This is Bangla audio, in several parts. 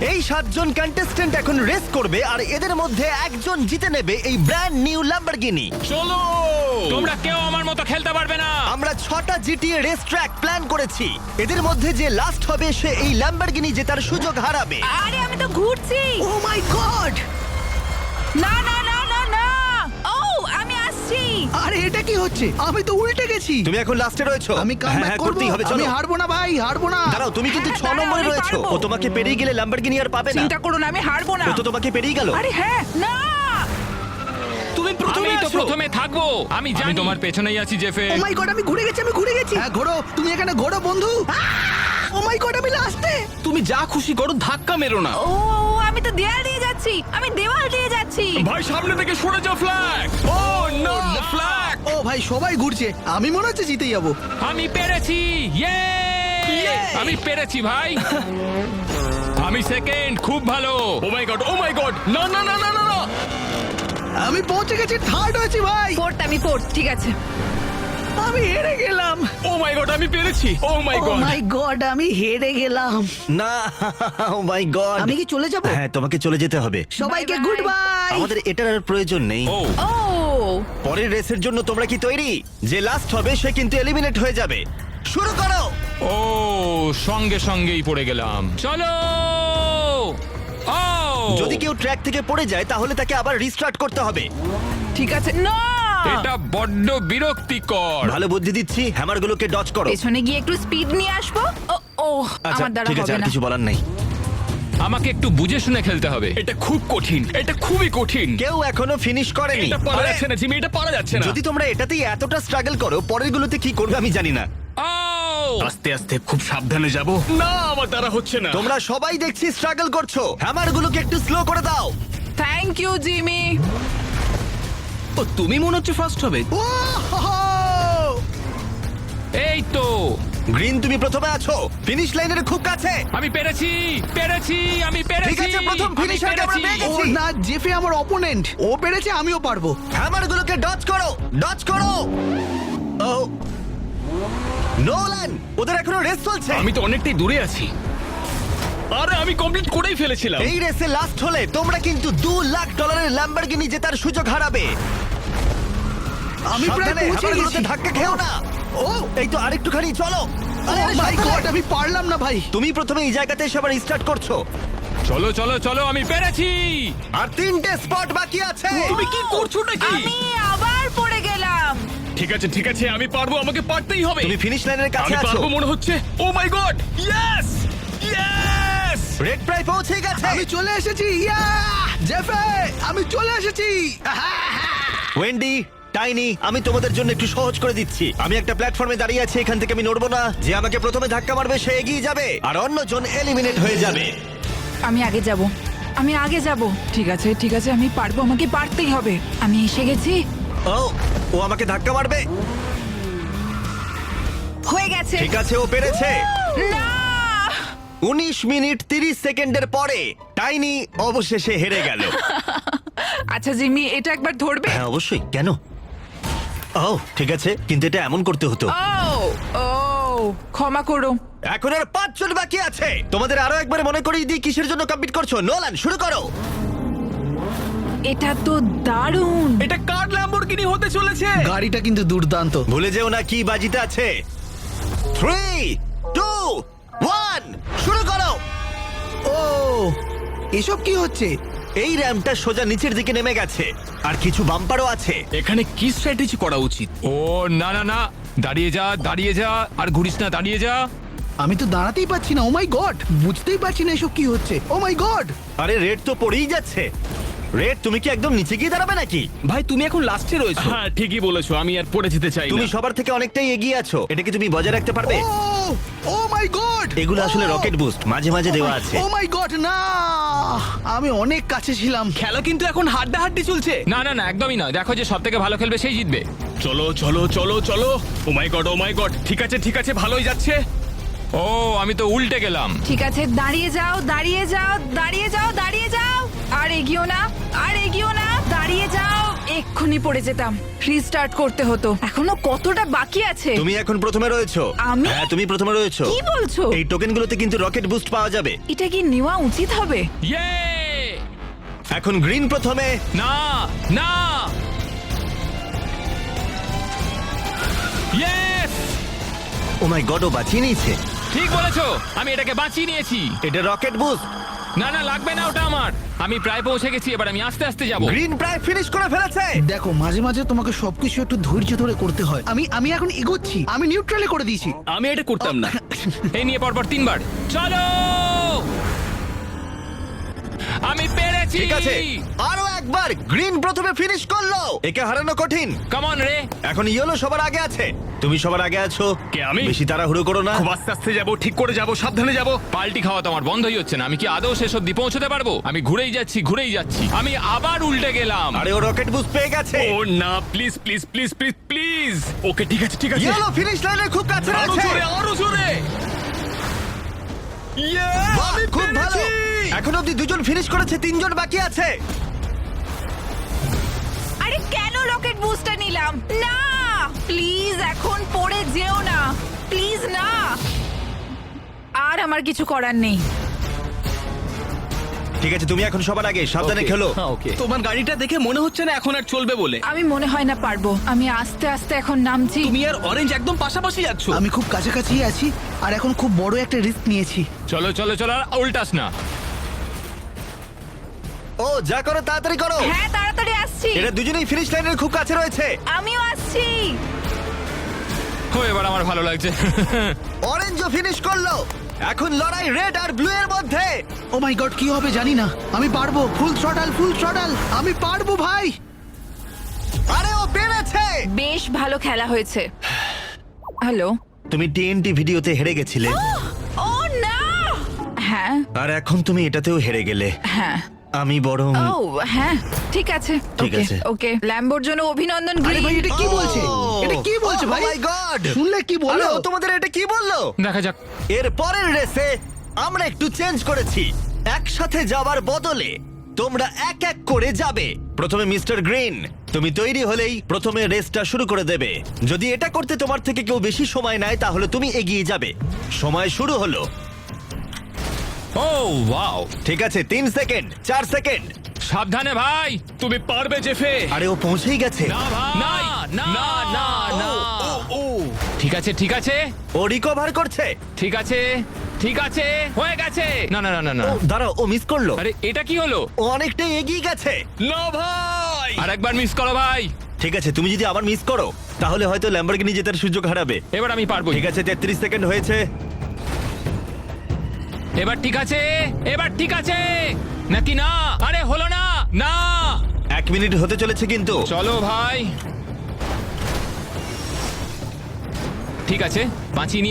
এই 7 জন কন্টেস্ট্যান্ট এখন রেস করবে আর এদের মধ্যে একজন জিতে নেবে এই ব্র্যান্ড নিউ ল্যাম্বরগিনি। চলো তোমরা কেউ আমার মতো খেলতে পারবে না। আমরা 6টা জিটিএ রেস ট্র্যাক প্ল্যান করেছি। এদের মধ্যে যে লাস্ট হবে সে এই ল্যাম্বরগিনি জেতার সুযোগ হারাবে। আরে আমি তো ঘুরছি। ও মাই গড! না না না না না, ও আমি আসছি। আরে এটা কি হচ্ছে? আমি তো উল্টে গেছি। তুমি এখন লাস্টে রয়েছো। আমি কামব্যাক হ্যাঁ, করব। করতেই হবে, চলো। আমি হারবো না ভাই, হারবো না। দাঁড়াও, তুমি কিন্তু হ্যাঁ, 6 দাঁড়াও, নম্বরে আমি রয়েছো। পারবো। ও তোমাকে পেরিয়ে গেলে ল্যাম্বরগিনি আর পাবে না। চিন্তা করো না, আমি হারবো না। ও তো তোমাকে পেরিয়ে গেল। আরে হ্যাঁ, না তুমি প্রথমে আমি তো আসো। প্রথমে থাকবো। আমি জানি তোমার পেছনেই আছি জেফে। ও মাই গড, আমি ঘুরে গেছি, আমি ঘুরে গেছি। হ্যাঁ ঘোরো, তুমি এখানে ঘোরো বন্ধু। ও মাই গড, আমি লাস্টে। তুমি যা খুশি করো, ধাক্কা মেরো না। ও আমি তো দেওয়াল দিয়ে যাচ্ছি, আমি দেওয়াল দিয়ে যাচ্ছি। ভাই সামনে থেকে সরে যাও ফ্ল্যাগ। ও নো ফ্ল্যাগ। ও ভাই সবাই ঘুরছে, আমি মনে হচ্ছে জিতে যাবো। আমি পেরেছি, ইয়ে আমি পেরেছি ভাই। আমি সেকেন্ড, খুব ভালো। ও my god, O my god, না না না না না না। আমি পৌঁছে গেছি, থার্ড হয়েছি ভাই। আমি ফোর্থ, ঠিক আছে। আমি হেরে গেলাম। ও মাই গড, আমি পেরেছি। ও মাই ও গড। মাই গড, আমি হেরে গেলাম। না, ও মাই গড। আমি কি চলে যাব? হ্যাঁ, তোমাকে চলে যেতে হবে। সবাইকে Bye bye. Good bye. আমাদের এটার আর প্রয়োজন নেই। ও ও পরের রেসের জন্য তোমরা কি তৈরি? যে লাস্ট হবে সে কিন্তু এলিমিনেট হয়ে যাবে। শুরু করো। ও সঙ্গে সঙ্গেই পড়ে গেলাম। চলো। ও যদি কেউ ট্র্যাক থেকে পড়ে যায় তাহলে তাকে আবার রিস্টার্ট করতে হবে। ঠিক আছে। না এটা বড্ড বিরক্তিকর। ভালো বুদ্ধি দিচ্ছি, হ্যামারগুলোকে ডজ করো। পেছনে গিয়ে একটু স্পিড নিয়ে আসবো। ও ও আচ্ছা, আমার দ্বারা ঠিক আছে, হবে আর না। কিছু বলার নেই। আমাকে একটু বুঝে শুনে খেলতে হবে। এটা খুব কঠিন, এটা খুবই কঠিন। কেউ এখনো ফিনিশ করেনি। এটা পারা আরে, যাচ্ছে না জিমি, এটা পারা যাচ্ছে না। যদি তোমরা এটাতেই এতটা স্ট্রাগল করো, পরের গুলোতে কি করবে আমি জানি না। ও আস্তে আস্তে খুব সাবধানে যাব। না, আমার দ্বারা হচ্ছে না। তোমরা সবাই দেখছি স্ট্রাগল করছো। হ্যামারগুলোকে একটু স্লো করে দাও। Thank you Jimmy. ও তুমি মনে হচ্ছে ফার্স্ট হবে। ও হো হো। এই তো গ্রিন, তুমি প্রথমে আছো, ফিনিশ লাইনের খুব কাছে। আমি পেরেছি, পেরেছি, আমি পেরেছি। ঠিক আছে, প্রথম আমি finisher-কে আমরা পেরেছি। পেয়ে ও না, জেফে আমার অপোনেন্ট। ও পেরেছে, আমিও পারবো। হ্যামারগুলোকে ডজ করো, ডজ করো। ও নোলান, ওদের এখনো রেস চলছে। আমি তো অনেকটাই দূরে আছি। আরে আমি কমপ্লিট করেই ফেলেছিলাম। এই রেসে লাস্ট হলে তোমরা কিন্তু $2 লাখ ল্যাম্বরগিনি জেতার সুযোগ হারাবে। আমি প্রায় সাবধানে, পৌঁছে হ্যামারগুলোতে গেছি। ধাক্কা খেও না। ও এই তো আরেকটুখানি, চলো। ও আরে, মাই সাবধানে। গড, আমি পারলাম না ভাই। তুমি প্রথমে এই জায়গাতে এসে আবার স্টার্ট করছো। চলো চলো চলো, আমি পেরেছি। আর 3টে স্পট বাকি আছে। তুমি কি করছো নাকি? আমি আবার পড়ে গেলাম। ঠিক আছে ঠিক আছে, আমি পারবো, আমাকে পারতেই হবে। তুমি ফিনিশ লাইনের কাছে আমি আছো। পারবো মনে হচ্ছে। ও my god, yes yes. Red প্রায় পৌঁছে গেছে। আমি চলে এসেছি। ইয়া জেফে, আমি চলে এসেছি। ওয়েন্ডি, টাইনি, আমি তোমাদের জন্য একটু সহজ করে দিচ্ছি। আমি একটা প্ল্যাটফর্মে দাঁড়িয়ে আছি, এখান থেকে আমি নড়বো না। যে আমাকে প্রথমে ধাক্কা মারবে সে এগিয়ে যাবে আর অন্যজন এলিমিনেট হয়ে যাবে। আমি আগে যাব, আমি আগে যাব। ঠিক আছে ঠিক আছে, আমি পারবো, আমাকে পারতেই হবে। আমি এসে গেছি। ও ও আমাকে ধাক্কা মারবে। হয়ে গেছে। ঠিক আছে, ও পেরেছে। না 19 মিনিট 30 সেকেন্ডের পরে টাইনি অবশেষে হেরে গেল। আচ্ছা জিমি, এটা একবার ধরবে? হ্যাঁ অবশ্যই, কেন? ও ঠিক আছে, কিন্তু এটা এমন করতে হতো। ও ও ক্ষমা করো। এখন আর 5 জন বাকি আছে। তোমাদের আরো একবার মনে করিয়ে দিই কিসের জন্য কমপ্লিট করছো। নোলান, শুরু করো। এটা তো দারুণ। এটা কার ল্যাম্বরগিনি হতে চলেছে? গাড়িটা কিন্তু দুর্দান্ত। ভুলে যেও না কি বাজিতে আছে। 3 2 1 শুরু করো। ও এসব কি হচ্ছে? এই র্যাম্পটা সোজা নিচের দিকে নেমে গেছে আর কিছু বাম্পারও আছে। এখানে কি স্ট্র্যাটেজি করা উচিত? ও না না না, দাঁড়িয়ে যা দাঁড়িয়ে যা, আর ঘুরিস না, দাঁড়িয়ে যা। আমি তো দাঁড়াতেই পারছি না। ও মাই গড, বুঝতেই পারছি না এসব কি হচ্ছে। ও মাই গড। আরে রেড তো পড়েই যাচ্ছে। রেড, তুমি কি একদম নিচে গিয়ে দাঁড়াবে নাকি? ভাই তুমি এখন লাস্টে রয়েছো। হ্যাঁ ঠিকই বলেছো, আমি আর পড়ে যেতে চাই তুমি না। সবার থেকে অনেকটাই এগিয়ে আছো। এটা কি তুমি বজায় রাখতে পারবে? ও মাই গড, এগুলো আসলে রকেট বুস্ট, মাঝে মাঝে দেওয়া আছে। ও মাই গড, না আমি অনেক কাছে ছিলাম। খেলা কিন্তু এখন হাড্ডাহাড্ডি চলছে। না না না, একদমই নয়। দেখো যে সব থেকে ভালো খেলবে সেই জিতবে। চলো চলো চলো চলো। ও my god, O my god. ঠিক আছে, ভালোই যাচ্ছে। ও আমি তো উল্টে গেলাম। ঠিক আছে, দাঁড়িয়ে যাও দাঁড়িয়ে যাও দাঁড়িয়ে যাও দাঁড়িয়ে যাও। আর এগিও না, আর এগিও না, দাঁড়িয়ে যাও এক্ষুনি পড়ে যেতাম। রিস্টার্ট করতে হতো। এখনো কতটা বাকি আছে? তুমি এখন প্রথমে রয়েছো। আমি? হ্যাঁ, তুমি প্রথমে রয়েছো। কি বলছো? এই টোকেনগুলোতে কিন্তু রকেট বুস্ট পাওয়া যাবে। এটা কি নেওয়া উচিত হবে? ইয়ে! এখন গ্রিন প্রথমে। না না ইয়েস! ও মাই গড, ও বাঁচিয়ে নিয়েছে। ঠিক বলেছো, আমি এটাকে বাঁচিয়ে নিয়েছি। এটা রকেট বুস্ট। না না, লাগবে না ওটা আমার। আমি প্রায় পৌঁছে গেছি, এবার আমি আস্তে আস্তে যাব। গ্রিন প্রায় ফিনিশ করে ফেলেছে। দেখো মাঝে মাঝে তোমাকে সবকিছু একটু ধৈর্য ধরে করতে হয়। আমি এখন এগোচ্ছি। আমি নিউট্রালে করে দিয়েছি। আমি এটা করতাম না। এই নিয়ে পরপর 3 বার চলো। আমি পেরেছি। ঠিক আছে, আরো একবার। গ্রিন প্রথমে ফিনিশ করলো। একে হারানো কঠিন। কাম অন রে। এখন ইয়েলো সবার আগে আছে। তুমি সবার আগে আছো। কে, আমি? বেশি তাড়াহুড়ো করো না। খুব আস্তে আস্তে যাবো, ঠিক করে যাবো, সাবধানে যাবো। পাল্টি খাওয়া তো আমার বন্ধই হচ্ছে না। আমি কি আদৌ শেষ অব্দি পৌঁছতে পারবো? আমি ঘুরেই যাচ্ছি। আমি আবার উল্টে গেলাম। আরে ও রকেট বুস্ট পেয়ে গেছে। ও না, please please please please please. Okay, ঠিক আছে ঠিক আছে। ইয়েলো ফিনিশ লাইনের খুব কাছে আরো রয়েছে। জোরে, আরো জোরে। বাহ, আমি খুব ভালো। পেরেছি। এখন অব্দি 2 জন ফিনিশ করেছে, 3 জন বাকি আছে। আরে কেন রকেট বুস্টার নিলাম? না, প্লিজ এখন পড়ে যেও না, প্লিজ না। আর আমার কিছু করার নেই। ঠিক আছে, তুমি এখন সবার আগে, সাবধানে Okay, খেলো। হ্যাঁ, okay. তোমার গাড়িটা দেখে মনে হচ্ছে না এখন আর চলবে বলে। আমি মনে হয় না পারবো। আমি আস্তে আস্তে এখন নামছি। তুমি আর অরেঞ্জ একদম পাশাপাশি যাচ্ছ। আমি খুব কাছাকাছি আছি আর এখন খুব বড় একটা রিস্ক নিয়েছি। চলো চলো চলো, আর উল্টাস না। ও যা করো তাড়াতাড়ি করো। হ্যাঁ, তাড়াতাড়ি আসছি। এরা দুজনেই ফিনিশ লাইনের খুব কাছে রয়েছে। আমিও আসছি। ও, এবার আমার ভালো লাগছে। অরেঞ্জও ফিনিশ করলো। এখন লড়াই রেড আর ব্লু এর মধ্যে। ও মাই গড, কি হবে জানি না। আমি পারবো। Full throttle. আমি পারবো ভাই। আরে ও পেরেছে। বেশ ভালো খেলা হয়েছে। হ্যালো। তুমি টিএনটি ভিডিওতে হেরে গেছিলে, ও না। হ্যাঁ আর এখন তুমি এটাতেও হেরে গেলে। হ্যাঁ। আমি বরং ও হ্যাঁ, ঠিক আছে। ঠিক ওকে আছে। ওকে, ল্যাম্বোর জন্য অভিনন্দন। আরে ভাই, এটা কি বলছে? এটা কি বলছে ভাই? মাই গড, শুনলে কি বললো? তোমাদের এটা কি বললো? দেখা যাক। এর পরের রেসে আমরা একটু চেঞ্জ করেছি। একসাথে যাওয়ার বদলে তোমরা এক এক করে যাবে। প্রথমে মিস্টার গ্রিন, তুমি তৈরি হলেই প্রথমে রেসটা শুরু করে দেবে। যদি এটা করতে তোমার থেকে কেউ বেশি সময় নেয় তাহলে তুমি এগিয়ে যাবে। সময় শুরু হলো। ও ওয়াও! ঠিক আছে, 3 সেকেন্ড, 4 সেকেন্ড। সাবধানে ভাই। তুমি পারবে জেফে। আরে ও পৌঁছেই গেছে। না ভাই, না না না না। ও ঠিক আছে ঠিক আছে ও রিকভার করছে। ঠিক আছে ঠিক আছে, হয়ে গেছে। না না না না না। ও দাঁড়াও, ও মিস করলো। আরে এটা কি হলো? ও অনেকটাই এগিয়ে গেছে। না ভাই। আরেকবার মিস করো ভাই। ঠিক আছে, তুমি যদি আবার মিস করো তাহলে হয়তো ল্যাম্বরগিনি জেতার সুযোগ হারাবে। এবার আমি পারবো। ঠিক আছে, 33 সেকেন্ড হয়েছে। এবার ঠিক আছে, এবার ঠিক আছে নাকি না? আরে হলো না। না, 1 মিনিট হতে চলেছে কিন্তু। চলো ভাই। ঠিক আছে, বাঁচিয়ে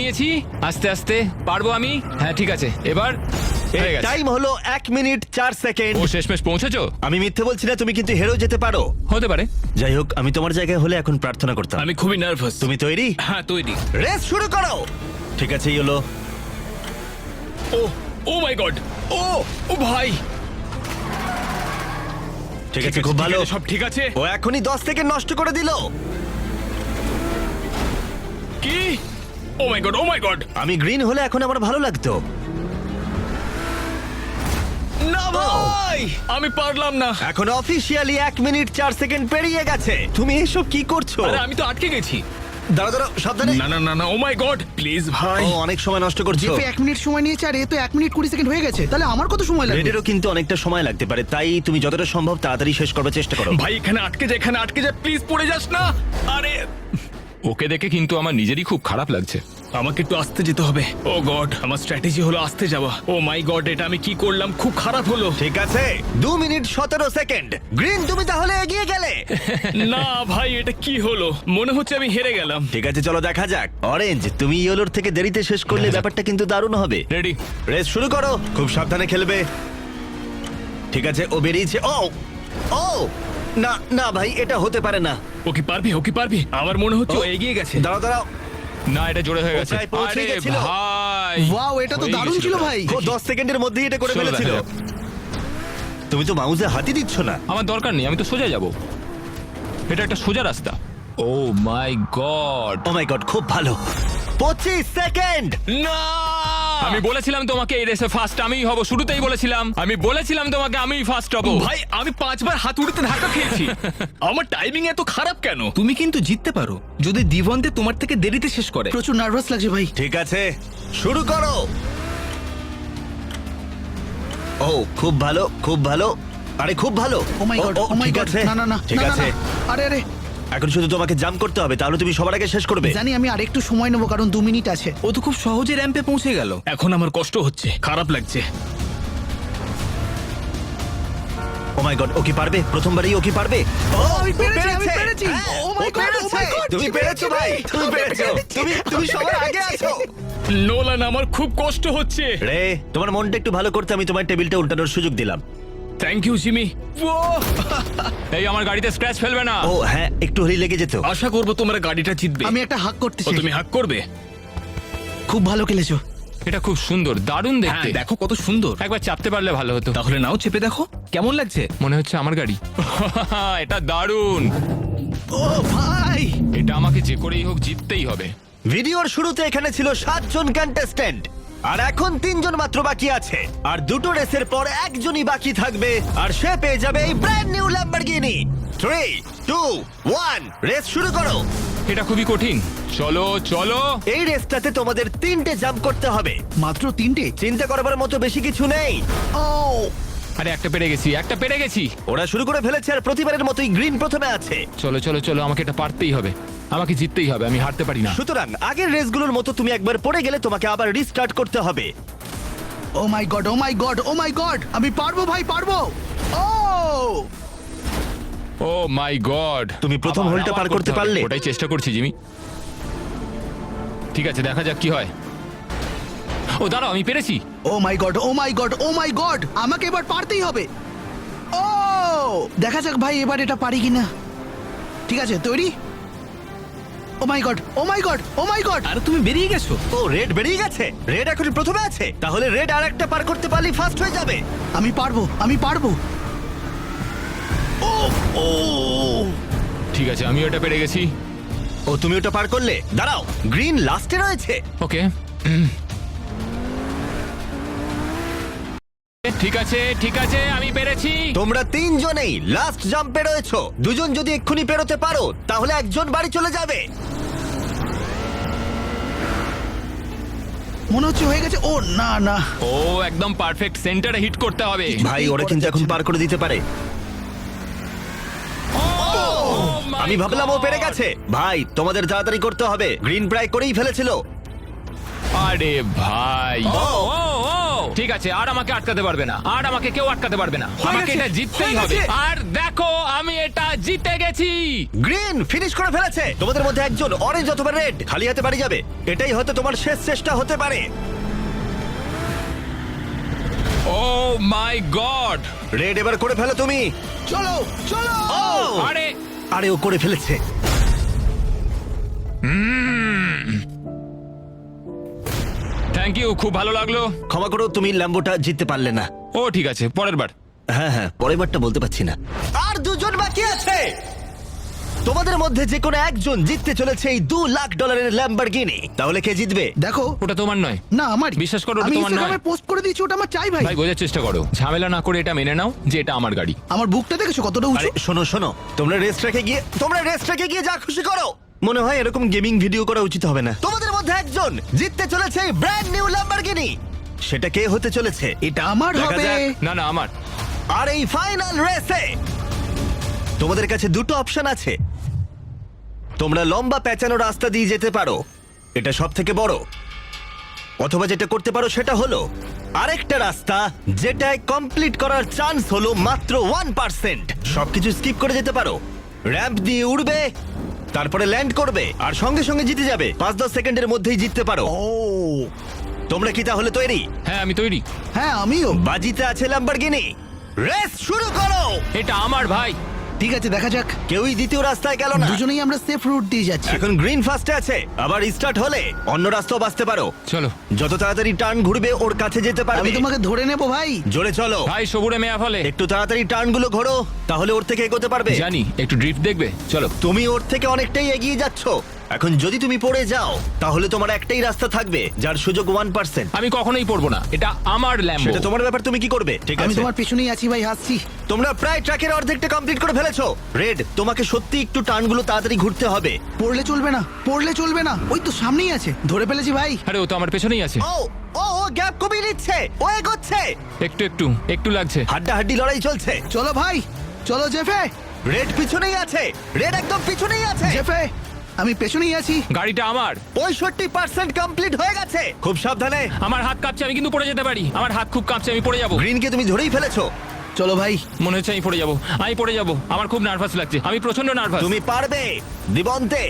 নিয়েছি। আস্তে আস্তে পারবো আমি। হ্যাঁ ঠিক আছে, এবার হয়ে গেছে। টাইম হলো 1 মিনিট 4 সেকেন্ড। ও শেষমেশ পৌঁছেছো? আমি মিথ্যে বলছি না, তুমি কিন্তু হেরেও যেতে পারো। হতে পারে। যাই হোক, আমি তোমার জায়গায় হলে এখন প্রার্থনা করতাম। আমি খুবই নার্ভাস। তুমি তৈরি? হ্যাঁ তৈরি। রেস শুরু করো। ঠিক আছে, ইয়েলো। O my god. ও ভাই। ঠিক আছে, খুব ভালো। সব ঠিক আছে। ও এখনই 10 সেকেন্ড নষ্ট করে দিল। কি? Oh my god. আমি গ্রিন হলে এখন আমার ভালো লাগতো। না ভাই, আমি পারলাম না। এখন অফিসিয়ালি 1 মিনিট 4 সেকেন্ড পেরিয়ে গেছে। তুমি এসব কি করছো? আরে আমি তো আটকে গেছি। দাঁড়াও, সাবধানে। না না না না, ও মাই গড, প্লিজ ভাই। ও অনেক সময় নষ্ট করছো। জিপে 1 মিনিট সময় নিয়েছে আর এ তো 1 মিনিট 20 সেকেন্ড হয়ে গেছে। তাহলে আমার কত সময় লাগবে? রেডেরও কিন্তু অনেকটা সময় লাগতে পারে, তাই তুমি যতটা সম্ভব তাড়াতাড়ি শেষ করবার চেষ্টা করো। ভাই এখানে আটকে যা, প্লিজ পড়ে যাস না। আরে ওকে দেখে কিন্তু আমার নিজেরই খুব খারাপ লাগছে। আমাকে একটু আস্তে যেতে হবে। ও গড, আমার স্ট্র্যাটেজি হলো আস্তে যাওয়া। ও মাই গড, এটা আমি কি করলাম? খুব খারাপ হলো। ঠিক আছে, 2 মিনিট 17 সেকেন্ড। গ্রিন, তুমি তাহলে এগিয়ে গেলে। না ভাই, এটা কি হলো? মনে হচ্ছে আমি হেরে গেলাম। ঠিক আছে, চলো দেখা যাক। অরেঞ্জ, তুমি ইয়েলোর থেকে দেরিতে শেষ করলে ব্যাপারটা কিন্তু দারুণ হবে। রেডি? রেস শুরু করো। খুব সাবধানে খেলবে। ঠিক আছে, ও বেরিয়েছে। ও না না ভাই, এটা হতে পারে না। ও কি পারবে? আমার মনে হচ্ছে ও এগিয়ে গেছে। দাঁড়াও। না, এটা জোরে হয়ে গেছে। প্রায় পৌঁছেই আরে গেছিল। ভাই, ওয়াও, এটা তো হয়ে দারুণ গেছিল ছিল এটা। ভাই। ও 10 সেকেন্ডের মধ্যেই এটা করে চলো ফেলেছিল। দেখা যাক। তুমি তো মাউসে হাতি দিচ্ছ না। আমার দরকার নেই, আমি তো সোজা যাব। এটা একটা সোজা রাস্তা। ও my god! O my god, খুব ভালো। 25 সেকেন্ড। না, আমি বলেছিলাম তোমাকে এই রেসে ফার্স্ট আমিই হব, শুরুতেই বলেছিলাম। আমি বলেছিলাম তোমাকে আমিই ফার্স্ট হব। ভাই আমি 5 বার হাতুড়িতে ধাক্কা খেয়েছি। আমার টাইমিং এত খারাপ কেন? তুমি কিন্তু জিততে পারো যদি দিবন্তে তোমার থেকে দেরিতে শেষ করে। প্রচুর নার্ভাস লাগছে ভাই। ঠিক আছে, শুরু করো। ও খুব ভালো, খুব ভালো। আরে খুব ভালো। ও মাই গড, ও মাই ঠিক গড, আছে, না না না, ঠিক না, না, আছে। না। আরে আরে, এখন শুধু তোমাকে জাম্প করতে হবে, তাহলে তুমি সবার আগে শেষ করবে। জানি আমি আরেকটু সময় নেবো কারণ 2 মিনিট আছে। ও তো খুব সহজে র্যাম্পে পৌঁছে গেল। এখন আমার কষ্ট হচ্ছে, খারাপ লাগছে। ও মাই গড, ও কি পারবে? প্রথমবারই ও কি পারবে? ও আমি ও পেরেছি, আমি পেরেছে। পেরেছি। হ্যাঁ, Oh my O God, oh পেরেছে। my God, তুমি জিতে পেরেছো গেছি ভাই, ভাই। তুমি আমি পেরেছো। পেরেছি। তুমি সবার আগে আছো। নোলান, আমার খুব কষ্ট হচ্ছে। রে, তোমার মনটা একটু ভালো করতে আমি তোমার টেবিলটা উল্টানোর সুযোগ দিলাম। Thank you Jimmy. এই আমার গাড়িতে স্ক্র্যাচ ফেলবে না। ও হ্যাঁ, একটু হলেই লেগে যেত। আশা করবো তোমরা গাড়িটা জিতবে। আমি একটা হাক করতে ও চাই। তুমি হাক করবে? খুব ভালো খেলেছো। এটা খুব সুন্দর, দারুণ হ্যাঁ, দেখতে। দেখো কত সুন্দর। একবার চাপতে পারলে ভালো হতো। তাহলে নাও চেপে দেখো কেমন লাগছে। মনে হচ্ছে আমার গাড়ি। এটা দারুণ। ও ভাই, এটা আমাকে যে করেই হোক জিততেই হবে। ভিডিওর শুরুতে এখানে ছিল 7 জন কন্টেস্ট্যান্ট, আর এখন 3 জন মাত্র বাকি আছে। আর দুটো রেসের পর একজনই বাকি থাকবে, আর সে পেয়ে যাবে এই ব্র্যান্ড নিউ ল্যাম্বরগিনি। 3, 2, 1, রেস শুরু করো। এটা খুবই কঠিন। চলো চলো। এই রেসটাতে তোমাদের 3টে জাম্প করতে হবে। মাত্র 3টে? চিন্তা করবার মতো বেশি কিছু নেই। ও আরে একটা পেরে গেছি, একটা পেরে গেছি। ওরা শুরু করে ফেলেছে, আর প্রতিবারের মতোই গ্রিন প্রথমে আছে। চলো চলো চলো, আমাকে এটা পারতেই হবে, আমাকে জিততেই হবে, আমি হারতে পারি না। সুতরাং আগের রেসগুলোর মতো তুমি একবার পড়ে গেলে তোমাকে আবার রিস্টার্ট করতে হবে। ও my god, O my god, O my god, আমি পারবো ভাই, পারবো। ও ও মাই গড! তুমি প্রথম হোলটা পার করতে পারলে। ওটাই চেষ্টা করছি জিমি। ঠিক আছে, দেখা যাক কি হয়। ও দাঁড়াও, আমি পেরেছি। ও my god, O my god, O my god, আমাকে এবার পারতেই হবে। ও দেখা যাক ভাই এবার এটা পারি কিনা। ঠিক আছে, তৈরি? ও my god, O my god, O my god. আর তুমি বেরিয়ে গেছো। ও রেড বেরিয়ে গেছে। রেড এখন প্রথমে আছে, তাহলে রেড আর একটা পার করতে পারলেই ফার্স্ট হয়ে যাবে। আমি পারবো, আমি পারবো। ও ও ঠিক আছে, আমি ওটা পেরে গেছি। ও তুমি ওটা পার করলে। দাঁড়াও, গ্রিন লাস্টে রয়েছে। ওকে, ঠিক আছে ঠিক আছে, আমি পেরেছি। তোমরা 3 জনেই লাস্ট জাম্পে রয়েছো। 2 জন যদি এক্ষুনি পেরোতে পারো তাহলে একজন বাড়ি চলে যাবে। মনে হচ্ছে হয়ে গেছে। ও না না, ও একদম পারফেক্ট সেন্টারে হিট করতে হবে। ভাই ওরা কিন্তু এখন পার করে দিতে পারে। Oh my আমি ভাবলাম ও God! পেরে গেছে। ভাই তোমাদের তাড়াতাড়ি করতে হবে, গ্রিন প্রায় করেই ফেলেছিল। আরে ভাই, ও ও ও ঠিক আছে, আর আমাকে আটকাতে পারবে না, আর আমাকে কেউ আটকাতে পারবে না। আমাকে গেছে, এটা জিততেই হয়ে হবে। গেছে। আর দেখো, আমি এটা জিতে গেছি। গ্রিন ফিনিশ করে ফেলেছে। তোমাদের মধ্যে একজন অরেঞ্জ অথবা রেড খালি হাতে বাড়ি যাবে। এটাই হয়তো তোমার শেষ চেষ্টা হতে পারে। ও মাই গড! রেড এবার করে ফেলো তুমি। চলো চলো। আরে আরে ও করে ফেলেছে। থ্যাংক ইউ, খুব ভালো লাগলো। ক্ষমা করো, তুমি ল্যাম্বোটা জিততে পারলে না। ও ঠিক আছে, পরের বার। হ্যাঁ হ্যাঁ, পরের বারটা বলতে পারছি না। আর 2 জন বাকি আছে। তোমাদের মধ্যে যে কোনো একজন জিততে চলেছে এই $2 লাখ ল্যাম্বরগিনি। তাহলে কে জিতবে? দেখো, ওটা তোমার নয়। না আমার। বিশ্বাস করো, ওটা আমি তোমার নয়। ইনস্টাগ্রামে পোস্ট করে দিয়েছি, ওটা আমার চাই ভাই। ভাই বোঝার চেষ্টা করো, ঝামেলা না করে এটা মেনে নাও যে এটা আমার গাড়ি। আমার বুকটা দেখেছো কতটা উঁচু? আরে শোনো শোনো, তোমরা রেস ট্র্যাকে গিয়ে যা খুশি করো। মনে হয় এরকম গেমিং ভিডিও করা উচিত হবে না। তোমাদের মধ্যে একজন জিততে চলেছে ব্র্যান্ড নিউ ল্যাম্বরগিনি। সেটা কে হতে চলেছে? এটা আমার দেখা হবে। যাক। না না, আমার। আর এই ফাইনাল রেসে তোমাদের কাছে 2টো অপশন আছে। তোমরা লম্বা পেঁচানো রাস্তা দিয়ে যেতে পারো, এটা সব থেকে বড়। অথবা যেটা করতে পারো সেটা হলো আরেকটা রাস্তা, যেটায় কমপ্লিট করার চান্স হলো মাত্র 1%। সবকিছু স্কিপ করে যেতে পারো, র্যাম্প দিয়ে উড়বে, তারপরে ল্যান্ড করবে, আর সঙ্গে সঙ্গে জিতে যাবে। 5-10 সেকেন্ডের মধ্যেই জিততে পারো। ও তোমরা কি তাহলে তৈরি? হ্যাঁ, আমি তৈরি। হ্যাঁ আমিও। বাজিতে আছে ল্যাম্বরগিনি। রেস শুরু করো। এটা আমার ভাই। ঠিক আছে, দেখা যাক। কেউই দ্বিতীয় রাস্তায় গেল না। দুজনেই আমরা সেফ রুট দিয়ে যাচ্ছি। এখন গ্রিন ফার্স্টে আছে, আবার স্টার্ট হলে অন্য রাস্তাও বাঁচতে পারো। চলো যত তাড়াতাড়ি টার্ন ঘুরবে ওর কাছে যেতে পারবে। আমি তোমাকে ধরে নেবো ভাই। জোরে চলো, ভাই সবুরে মেয়া ফলে একটু তাড়াতাড়ি টার্ন গুলো ঘোরো, তাহলে ওর থেকে এগোতে পারবে। জানি একটু ড্রিফট দেখবে, চলো। তুমি ওর থেকে অনেকটাই এগিয়ে যাচ্ছ। এখন যদি তুমি পড়ে যাও তাহলে তোমার একটাই রাস্তা থাকবে যার সুযোগ 1%। আমি কখনোই পড়বো না, এটা আমার ল্যাম্বো। সেটা তোমার ব্যাপার, তুমি কি করবে? ঠিক আমি আছে, তোমার পেছনেই আছি ভাই, হাসছি। তোমরা প্রায় ট্র্যাকের অর্ধেকটা কমপ্লিট করে ফেলেছো। রেড, তোমাকে সত্যি একটু টার্নগুলো তাড়াতাড়ি ঘুরতে হবে। পড়লে চলবে না, পড়লে চলবে না। ওই তো সামনেই আছে, ধরে ফেলেছি ভাই। আরে ও তো আমার পেছনেই আছে। ও ও ও গ্যাপ কমিয়ে নিচ্ছে, ও এগোচ্ছে। একটু লাগছে। হাড্ডাহাড্ডি লড়াই চলছে। চলো ভাই, চলো জেফে। রেড পিছনেই আছে, রেড একদম পিছনেই আছে। জেফে, আমি পেছনেই আছি। গাড়িটা আমার। 65% কমপ্লিট হয়ে গেছে। খুব সাবধানে। আমার হাত কাঁপছে, আমি কিন্তু পড়ে যেতে পারি। আমার হাত খুব কাঁপছে, আমি পড়ে যাবো। গ্রিনকে তুমি ধরেই ফেলেছো। চলো ভাই। মনে হচ্ছে আমি পড়ে যাবো, আমি পড়ে যাবো। আমার খুব নার্ভাস লাগছে, আমি প্রচন্ড নার্ভাস। তুমি পারবে দিবন্তে।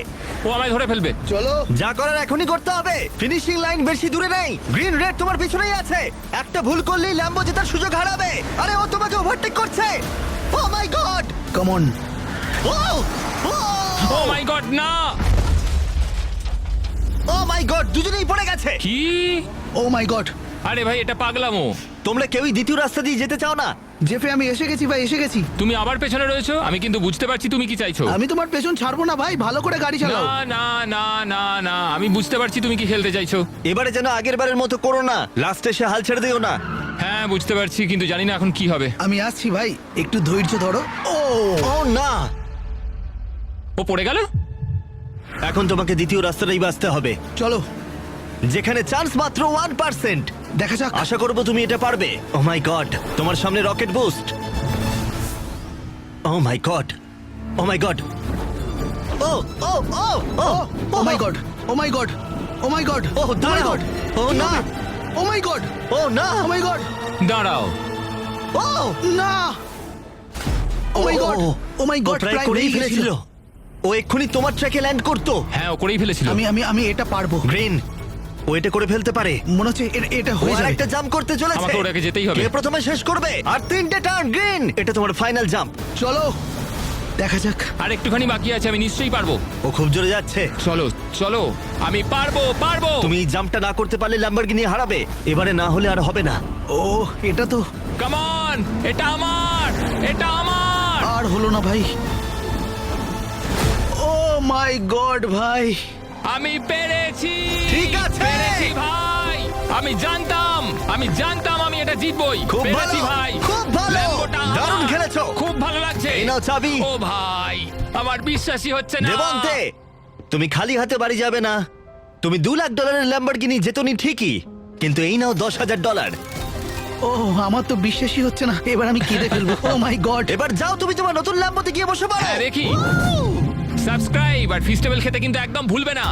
ও আমায় ধরে ফেলবে। চলো। যা করার এখনই করতে হবে। ফিনিশিং লাইন বেশি দূরে নেই। গ্রিন রেড তোমার পিছনেই আছে। একটা ভুল করলেই ল্যাম্বো জেতার সুযোগ হারাবে। আরে ও তোমাকে ওভারটেক করছে। Oh my god. Come on. Oh oh my god, না। ও মাই গড, দুজনেই পড়ে গেছে। কি? Oh my god. আরে ভাই এটা পাগলামো। তোমরা কেউই দ্বিতীয় রাস্তা দিয়ে যেতে চাও না। জেফে, আমি এসে গেছি ভাই, এসে গেছি। তুমি আবার পেছনে রয়েছো, আমি কিন্তু বুঝতে পারছি তুমি কি চাইছো। আমি তোমার পেছন ছাড়বো না ভাই, ভালো করে গাড়ি চালাও। না না না না না, আমি বুঝতে পারছি তুমি কি খেলতে চাইছো। এবারে যেন আগের বারের মতো করো না, লাস্টে সে হাল ছেড়ে দিও না। হ্যাঁ বুঝতে পারছি, কিন্তু জানি না এখন কি হবে। আমি আসছি ভাই, একটু ধৈর্য ধরো। ও ও না, ও পড়ে গেল। এখন তোমাকে দ্বিতীয় রাস্তাটাই বাঁচতে হবে, চলো, যেখানে চান্স মাত্র 1%। দেখা যাক। আশা করবো তুমি এটা পারবে। ও মাই গড, তোমার সামনে rocket boost. O my god, O my god, O O O O oh my god, O my god, O my god, ও দাঁড়াও। ও না, ও মাই গড, ও না, ও মাই গড, দাঁড়াও। ও না, oh my god, O my O god, প্রায় করেই ফেলেছিল। ও এক্ষুনি তোমার ট্র্যাকে ল্যান্ড করতো। হ্যাঁ ও করেই ফেলেছিল। আমি আমি আমি এটা পারবো। গ্রিন, ও এটা করে ফেলতে পারে। মনে হচ্ছে এটা ও হয়ে যাবে। একটা জাম্প করতে চলেছে। আমাকে ওটাকে যেতেই হবে। কে প্রথমে শেষ করবে? আর 3টে টার্ন। গ্রিন, এটা তোমার ফাইনাল জাম্প। চলো, দেখা যাক। আর একটুখানি বাকি আছে, আমি নিশ্চয়ই পারবো। ও খুব জোরে যাচ্ছে। চলো চলো, আমি পারবো পারবো। তুমি এই জাম্পটা না করতে পারলে ল্যাম্বরগিনি হারাবে। এবারে না হলে আর হবে না। ও, এটা তো কাম অন, এটা আমার, এটা আমার। আর হলো না ভাই। ও মাই গড ভাই। আমি পেরেছি। ঠিক আছে। পেরেছি ভাই। আমি জানতাম আমি এটা জিতবই। খুব পেরেছি ভালো, ভাই, খুব ভালো। ল্যাম্বোটা আমার। দারুণ খেলেছো। খুব ভালো লাগছে। এই নাও চাবি। ও ভাই, আমার বিশ্বাসই হচ্ছে না। দেবন্তে, তুমি খালি হাতে বাড়ি যাবে না। তুমি $2 লাখ ল্যাম্বরগিনি জেতনি ঠিকই, কিন্তু এই নাও $10,000। ও, আমার তো বিশ্বাসই হচ্ছে না। এবার আমি কেঁদে ফেলবো। ও মাই গড। এবার যাও, তুমি তোমার নতুন ল্যাম্বোতে গিয়ে বসে পড়ো। হ্যাঁ দেখি। সাবস্ক্রাইব আর ফিস্টেবল খেতে কিন্তু একদম ভুলবে না।